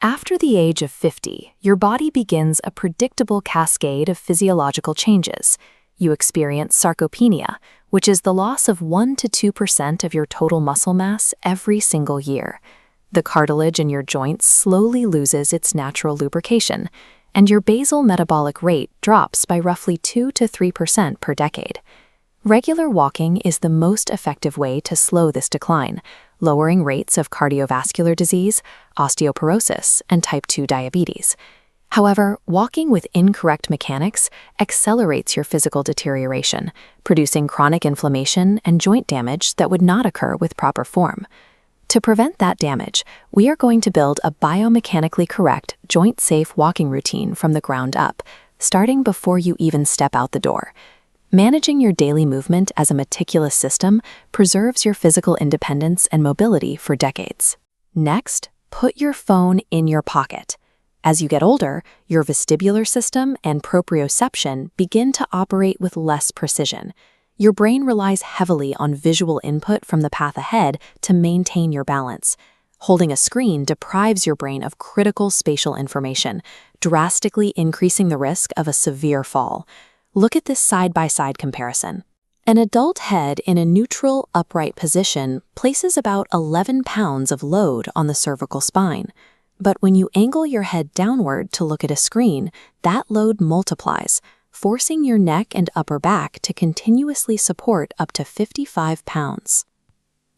After the age of 50, your body begins a predictable cascade of physiological changes. You experience sarcopenia, which is the loss of 1 to 2% of your total muscle mass every single year. The cartilage in your joints slowly loses its natural lubrication, and your basal metabolic rate drops by roughly 2 to 3% per decade. Regular walking is the most effective way to slow this decline, lowering rates of cardiovascular disease, osteoporosis, and type 2 diabetes. However, walking with incorrect mechanics accelerates your physical deterioration, producing chronic inflammation and joint damage that would not occur with proper form. To prevent that damage, we are going to build a biomechanically correct, joint-safe walking routine from the ground up, starting before you even step out the door. Managing your daily movement as a meticulous system preserves your physical independence and mobility for decades. Next, put your phone in your pocket. As you get older, your vestibular system and proprioception begin to operate with less precision. Your brain relies heavily on visual input from the path ahead to maintain your balance. Holding a screen deprives your brain of critical spatial information, drastically increasing the risk of a severe fall. Look at this side-by-side comparison. An adult head in a neutral, upright position places about 11 pounds of load on the cervical spine. But when you angle your head downward to look at a screen, that load multiplies, forcing your neck and upper back to continuously support up to 55 pounds.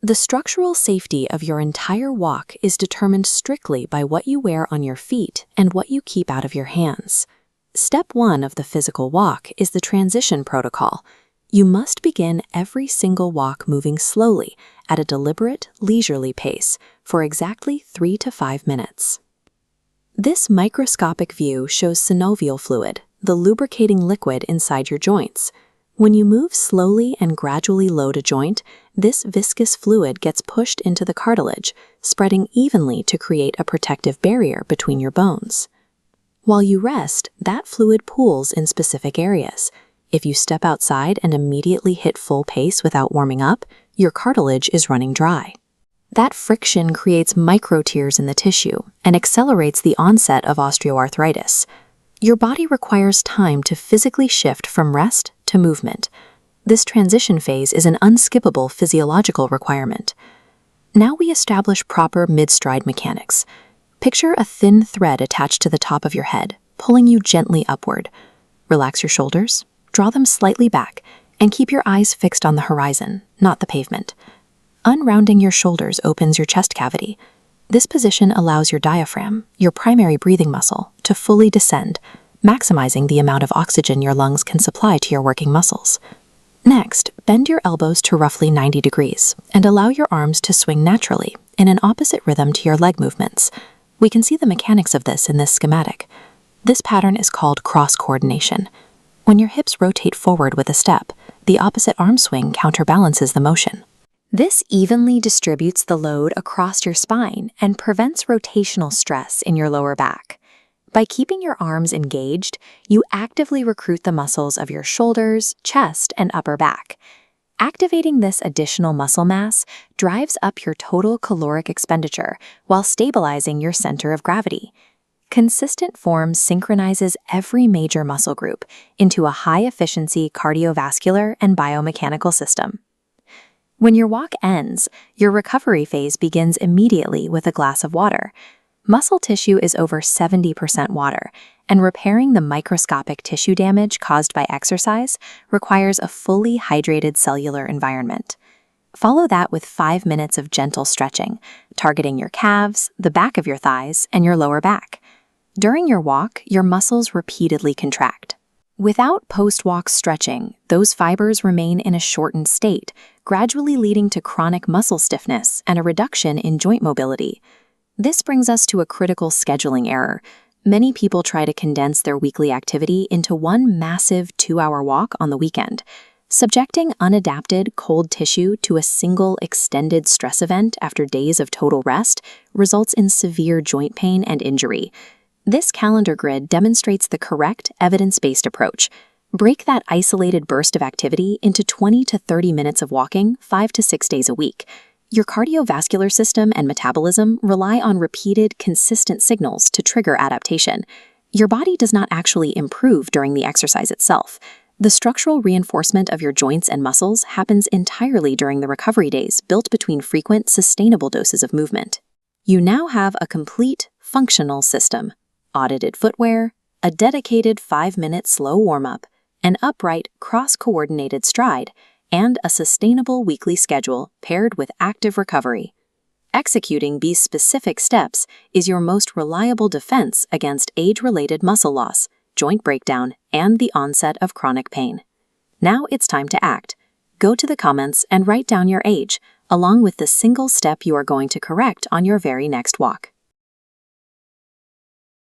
The structural safety of your entire walk is determined strictly by what you wear on your feet and what you keep out of your hands. Step 1 of the physical walk is the transition protocol. You must begin every single walk moving slowly at a deliberate, leisurely pace for exactly 3 to 5 minutes. This microscopic view shows synovial fluid, the lubricating liquid inside your joints. When you move slowly and gradually load a joint, this viscous fluid gets pushed into the cartilage, spreading evenly to create a protective barrier between your bones. While you rest, that fluid pools in specific areas. If you step outside and immediately hit full pace without warming up, your cartilage is running dry. That friction creates micro-tears in the tissue and accelerates the onset of osteoarthritis. Your body requires time to physically shift from rest to movement. This transition phase is an unskippable physiological requirement. Now we establish proper mid-stride mechanics. Picture a thin thread attached to the top of your head, pulling you gently upward. Relax your shoulders, draw them slightly back, and keep your eyes fixed on the horizon, not the pavement. Unrounding your shoulders opens your chest cavity. This position allows your diaphragm, your primary breathing muscle, to fully descend, maximizing the amount of oxygen your lungs can supply to your working muscles. Next, bend your elbows to roughly 90 degrees and allow your arms to swing naturally in an opposite rhythm to your leg movements. We can see the mechanics of this in this schematic. This pattern is called cross-coordination. When your hips rotate forward with a step, the opposite arm swing counterbalances the motion. This evenly distributes the load across your spine and prevents rotational stress in your lower back. By keeping your arms engaged, you actively recruit the muscles of your shoulders, chest, and upper back. Activating this additional muscle mass drives up your total caloric expenditure while stabilizing your center of gravity. Consistent form synchronizes every major muscle group into a high-efficiency cardiovascular and biomechanical system. When your walk ends, your recovery phase begins immediately with a glass of water. Muscle tissue is over 70% water, and repairing the microscopic tissue damage caused by exercise requires a fully hydrated cellular environment. Follow that with 5 minutes of gentle stretching, targeting your calves, the back of your thighs, and your lower back. During your walk, your muscles repeatedly contract. Without post-walk stretching, those fibers remain in a shortened state, gradually leading to chronic muscle stiffness and a reduction in joint mobility. This brings us to a critical scheduling error. Many people try to condense their weekly activity into one massive 2-hour walk on the weekend. Subjecting unadapted, cold tissue to a single extended stress event after days of total rest results in severe joint pain and injury. This calendar grid demonstrates the correct, evidence-based approach. Break that isolated burst of activity into 20 to 30 minutes of walking 5 to 6 days a week. Your cardiovascular system and metabolism rely on repeated, consistent signals to trigger adaptation. Your body does not actually improve during the exercise itself. The structural reinforcement of your joints and muscles happens entirely during the recovery days built between frequent, sustainable doses of movement. You now have a complete, functional system: audited footwear, a dedicated 5-minute slow warm-up, an upright, cross-coordinated stride, and a sustainable weekly schedule paired with active recovery. Executing these specific steps is your most reliable defense against age-related muscle loss, joint breakdown, and the onset of chronic pain. Now it's time to act. Go to the comments and write down your age, along with the single step you are going to correct on your very next walk.